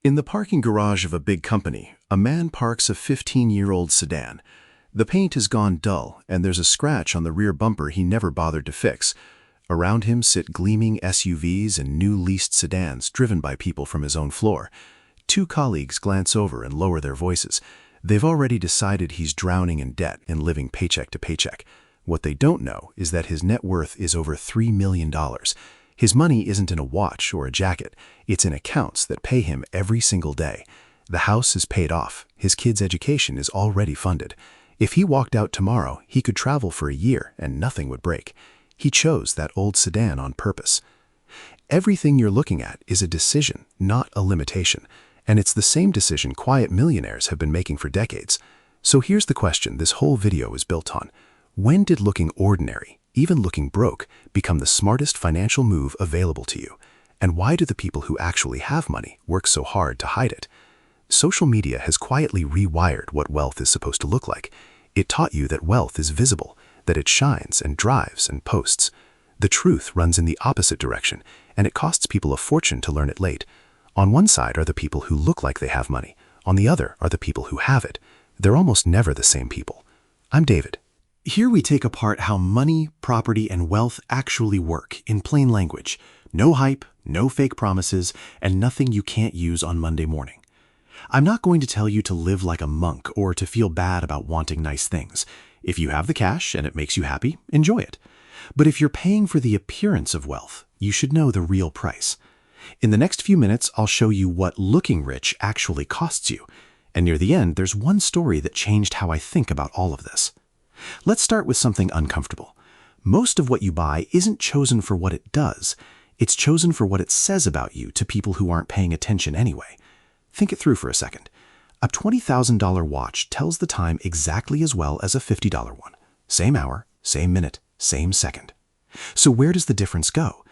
In the parking garage of a big company, a man parks a 15-year-old sedan. The paint has gone dull, and there's a scratch on the rear bumper he never bothered to fix. Around him sit gleaming SUVs and new leased sedans driven by people from his own floor. Two colleagues glance over and lower their voices. They've already decided he's drowning in debt and living paycheck to paycheck. What they don't know is that his net worth is over $3 million. His money isn't in a watch or a jacket. It's in accounts that pay him every single day. The house is paid off. His kids' education is already funded. If he walked out tomorrow, he could travel for a year and nothing would break. He chose that old sedan on purpose. Everything you're looking at is a decision, not a limitation. And it's the same decision quiet millionaires have been making for decades. So here's the question this whole video is built on. When did looking ordinary, even looking broke, become the smartest financial move available to you? And why do the people who actually have money work so hard to hide it? Social media has quietly rewired what wealth is supposed to look like. It taught you that wealth is visible, that it shines and drives and posts. The truth runs in the opposite direction, and it costs people a fortune to learn it late. On one side are the people who look like they have money. On the other are the people who have it. They're almost never the same people. I'm David. Here we take apart how money, property, and wealth actually work in plain language. No hype, no fake promises, and nothing you can't use on Monday morning. I'm not going to tell you to live like a monk or to feel bad about wanting nice things. If you have the cash and it makes you happy, enjoy it. But if you're paying for the appearance of wealth, you should know the real price. In the next few minutes, I'll show you what looking rich actually costs you. And near the end, there's one story that changed how I think about all of this. Let's start with something uncomfortable. Most of what you buy isn't chosen for what it does. It's chosen for what it says about you to people who aren't paying attention anyway. Think it through for a second. A $20,000 watch tells the time exactly as well as a $50 one. Same hour, same minute, same second. So where does the difference go?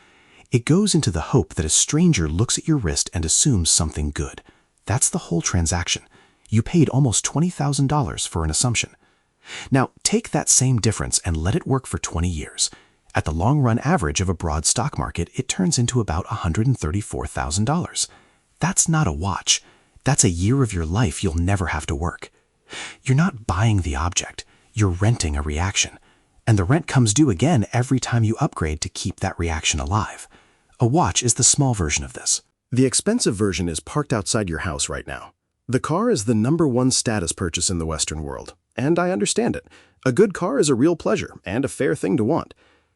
It goes into the hope that a stranger looks at your wrist and assumes something good. That's the whole transaction. You paid almost $20,000 for an assumption. Now, take that same difference and let it work for 20 years. At the long-run average of a broad stock market, it turns into about $134,000. That's not a watch. That's a year of your life you'll never have to work. You're not buying the object. You're renting a reaction. And the rent comes due again every time you upgrade to keep that reaction alive. A watch is the small version of this. The expensive version is parked outside your house right now. The car is the #1 status purchase in the Western world, and I understand it. A good car is a real pleasure and a fair thing to want.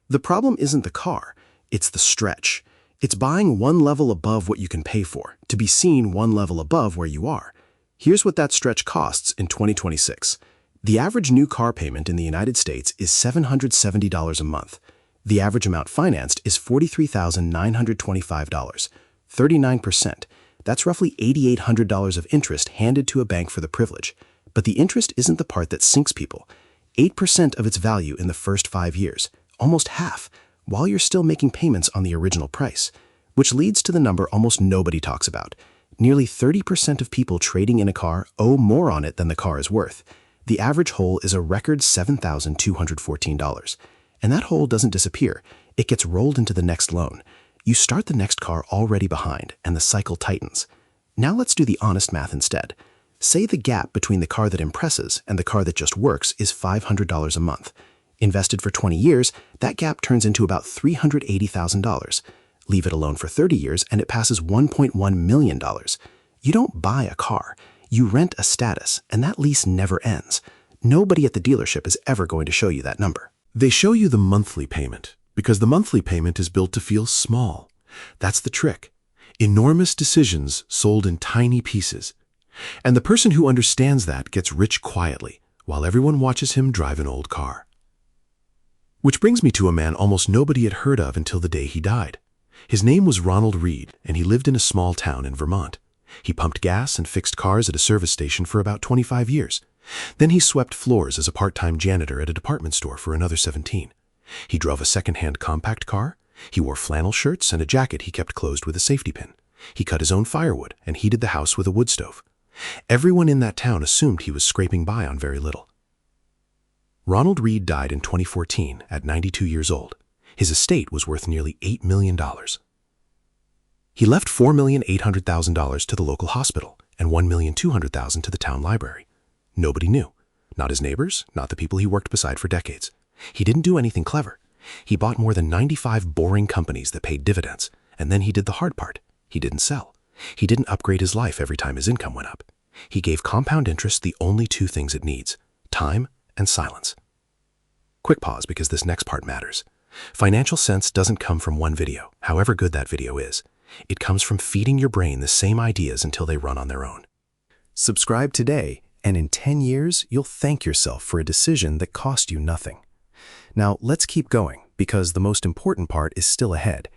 The problem isn't the car, it's the stretch. It's buying one level above what you can pay for, to be seen one level above where you are. Here's what that stretch costs in 2026. The average new car payment in the United States is $770 a month. The average amount financed is $43,925, 39%. That's roughly $8,800 of interest handed to a bank for the privilege. But the interest isn't the part that sinks people. 8% of its value in the first 5 years, almost half, while you're still making payments on the original price, which leads to the number almost nobody talks about. Nearly 30% of people trading in a car owe more on it than the car is worth. The average hole is a record $7,214. And that hole doesn't disappear. It gets rolled into the next loan. You start the next car already behind, and the cycle tightens. Now let's do the honest math instead. Say the gap between the car that impresses and the car that just works is $500 a month. Invested for 20 years, that gap turns into about $380,000. Leave it alone for 30 years and it passes $1.1 million. You don't buy a car. You rent a status, and that lease never ends. Nobody at the dealership is ever going to show you that number. They show you the monthly payment because the monthly payment is built to feel small. That's the trick. Enormous decisions sold in tiny pieces. And the person who understands that gets rich quietly, while everyone watches him drive an old car. Which brings me to a man almost nobody had heard of until the day he died. His name was Ronald Reed, and he lived in a small town in Vermont. He pumped gas and fixed cars at a service station for about 25 years. Then he swept floors as a part-time janitor at a department store for another 17. He drove a second-hand compact car. He wore flannel shirts and a jacket he kept closed with a safety pin. He cut his own firewood and heated the house with a wood stove. Everyone in that town assumed he was scraping by on very little. Ronald Reed died in 2014 at 92 years old. His estate was worth nearly $8 million. He left $4,800,000 to the local hospital and $1,200,000 to the town library. Nobody knew. Not his neighbors, not the people he worked beside for decades. He didn't do anything clever. He bought more than 95 boring companies that paid dividends, and then he did the hard part. He didn't sell. He didn't upgrade his life every time his income went up. He gave compound interest the only two things it needs: time and silence. Quick pause because this next part matters. Financial sense doesn't come from one video, however good that video is. It comes from feeding your brain the same ideas until they run on their own. Subscribe today, and in 10 years, you'll thank yourself for a decision that cost you nothing. Now, let's keep going, because the most important part is still ahead.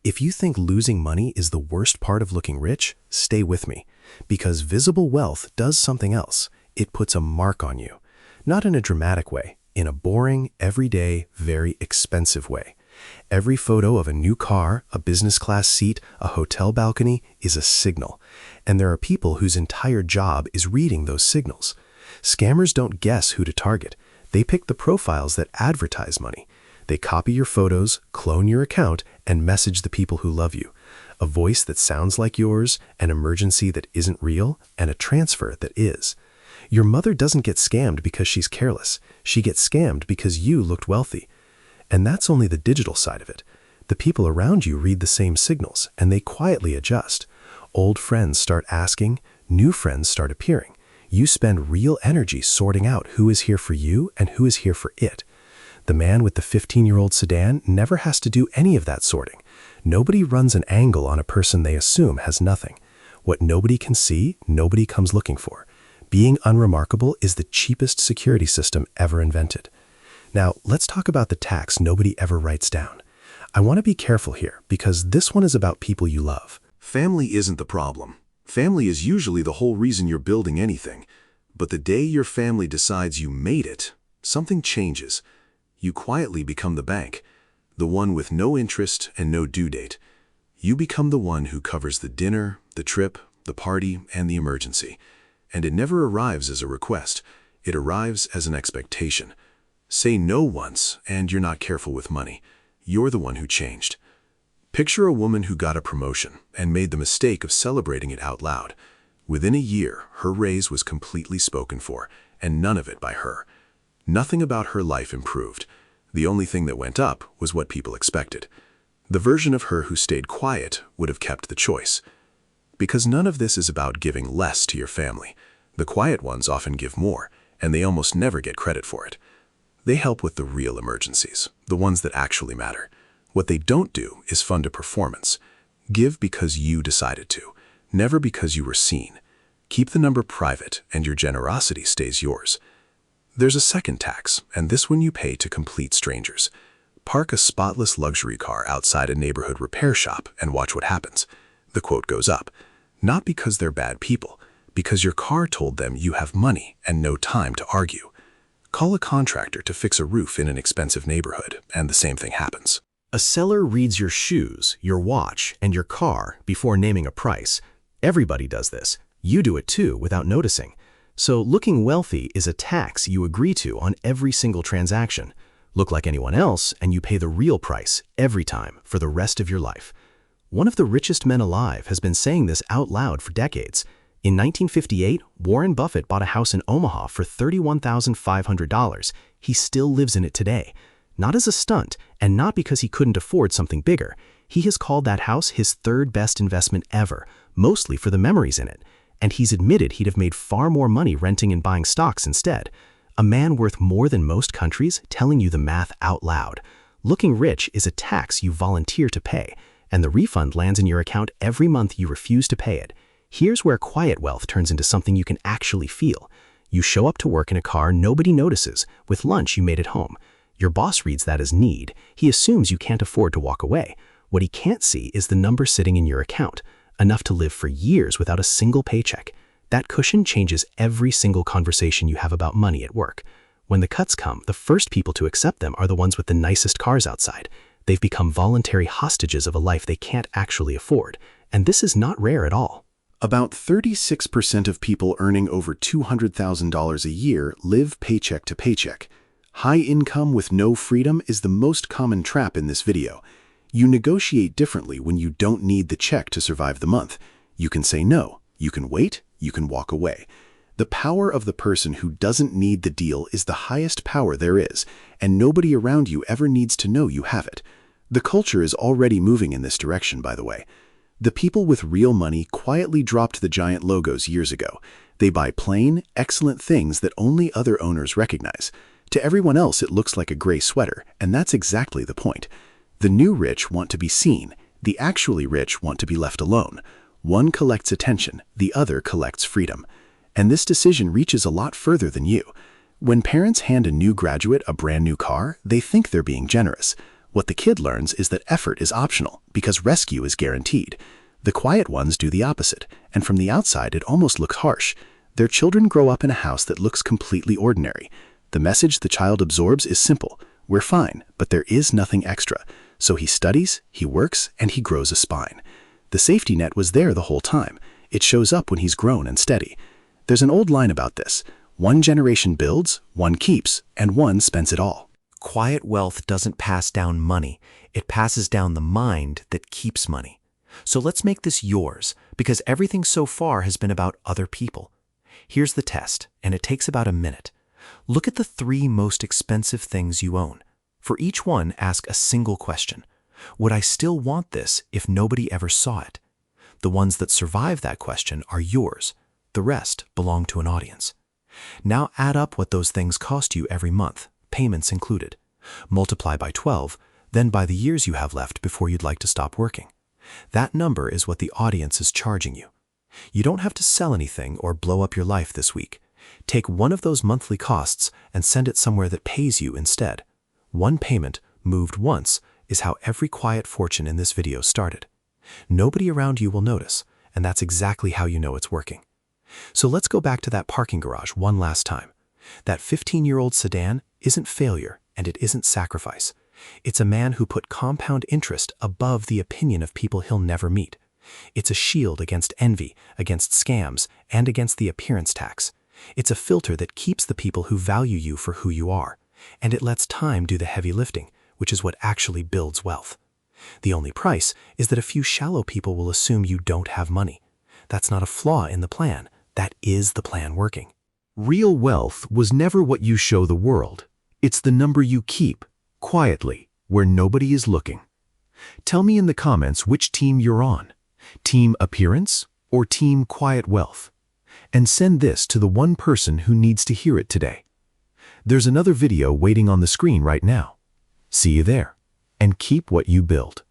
If you think losing money is the worst part of looking rich, stay with me, because visible wealth does something else. It puts a mark on you. Not in a dramatic way, in a boring, everyday, very expensive way. Every photo of a new car, a business class seat, a hotel balcony is a signal. And there are people whose entire job is reading those signals. Scammers don't guess who to target. They pick the profiles that advertise money. They copy your photos, clone your account, and message the people who love you. A voice that sounds like yours, an emergency that isn't real, and a transfer that is. Your mother doesn't get scammed because she's careless. She gets scammed because you looked wealthy. And that's only the digital side of it. The people around you read the same signals, and they quietly adjust. Old friends start asking, new friends start appearing. You spend real energy sorting out who is here for you and who is here for it. The man with the 15-year-old sedan never has to do any of that sorting. Nobody runs an angle on a person they assume has nothing. What nobody can see, nobody comes looking for. Being unremarkable is the cheapest security system ever invented. Now, let's talk about the tax nobody ever writes down. I want to be careful here, because this one is about people you love. Family isn't the problem. Family is usually the whole reason you're building anything. But the day your family decides you made it, something changes. You quietly become the bank, the one with no interest and no due date. You become the one who covers the dinner, the trip, the party, and the emergency. And it never arrives as a request. It arrives as an expectation. Say no once, and you're not careful with money. You're the one who changed. Picture a woman who got a promotion and made the mistake of celebrating it out loud. Within a year, her raise was completely spoken for, and none of it by her. Nothing about her life improved. The only thing that went up was what people expected. The version of her who stayed quiet would have kept the choice. Because none of this is about giving less to your family. The quiet ones often give more, and they almost never get credit for it. They help with the real emergencies, the ones that actually matter. What they don't do is fund a performance. Give because you decided to, never because you were seen. Keep the number private, and your generosity stays yours. There's a second tax, and this one you pay to complete strangers. Park a spotless luxury car outside a neighborhood repair shop and watch what happens. The quote goes up. Not because they're bad people, because your car told them you have money and no time to argue. Call a contractor to fix a roof in an expensive neighborhood, and the same thing happens. A seller reads your shoes, your watch, and your car before naming a price. Everybody does this. You do it too without noticing. So looking wealthy is a tax you agree to on every single transaction. Look like anyone else, and you pay the real price every time for the rest of your life. One of the richest men alive has been saying this out loud for decades. In 1958, Warren Buffett bought a house in Omaha for $31,500. He still lives in it today. Not as a stunt, and not because he couldn't afford something bigger. He has called that house his third best investment ever, mostly for the memories in it. And he's admitted he'd have made far more money renting and buying stocks instead. A man worth more than most countries telling you the math out loud. Looking rich is a tax you volunteer to pay, and the refund lands in your account every month you refuse to pay it. Here's where quiet wealth turns into something you can actually feel. You show up to work in a car nobody notices, with lunch you made at home. Your boss reads that as need. He assumes you can't afford to walk away. What he can't see is the number sitting in your account, enough to live for years without a single paycheck. That cushion changes every single conversation you have about money at work. When the cuts come, the first people to accept them are the ones with the nicest cars outside. They've become voluntary hostages of a life they can't actually afford. And this is not rare at all. About 36% of people earning over $200,000 a year live paycheck to paycheck. High income with no freedom is the most common trap in this video. You negotiate differently when you don't need the check to survive the month. You can say no, you can wait, you can walk away. The power of the person who doesn't need the deal is the highest power there is, and nobody around you ever needs to know you have it. The culture is already moving in this direction, by the way. The people with real money quietly dropped the giant logos years ago. They buy plain, excellent things that only other owners recognize. To everyone else, it looks like a gray sweater, and that's exactly the point. The new rich want to be seen. The actually rich want to be left alone. One collects attention, the other collects freedom. And this decision reaches a lot further than you. When parents hand a new graduate a brand new car, they think they're being generous. What the kid learns is that effort is optional, because rescue is guaranteed. The quiet ones do the opposite, and from the outside it almost looks harsh. Their children grow up in a house that looks completely ordinary. The message the child absorbs is simple. We're fine, but there is nothing extra. So he studies, he works, and he grows a spine. The safety net was there the whole time. It shows up when he's grown and steady. There's an old line about this. One generation builds, one keeps, and one spends it all. Quiet wealth doesn't pass down money. It passes down the mind that keeps money. So let's make this yours, because everything so far has been about other people. Here's the test, and it takes about a minute. Look at the 3 most expensive things you own. For each one, ask a single question. Would I still want this if nobody ever saw it? The ones that survive that question are yours. The rest belong to an audience. Now add up what those things cost you every month, payments included. Multiply by 12, then by the years you have left before you'd like to stop working. That number is what the audience is charging you. You don't have to sell anything or blow up your life this week. Take one of those monthly costs and send it somewhere that pays you instead. One payment, moved once, is how every quiet fortune in this video started. Nobody around you will notice, and that's exactly how you know it's working. So let's go back to that parking garage one last time. That 15-year-old sedan isn't failure, and it isn't sacrifice. It's a man who put compound interest above the opinion of people he'll never meet. It's a shield against envy, against scams, and against the appearance tax. It's a filter that keeps the people who value you for who you are, and it lets time do the heavy lifting, which is what actually builds wealth. The only price is that a few shallow people will assume you don't have money. That's not a flaw in the plan. That is the plan working. Real wealth was never what you show the world. It's the number you keep, quietly, where nobody is looking. Tell me in the comments which team you're on. Team appearance or team quiet wealth? And send this to the one person who needs to hear it today. There's another video waiting on the screen right now. See you there, and keep what you build.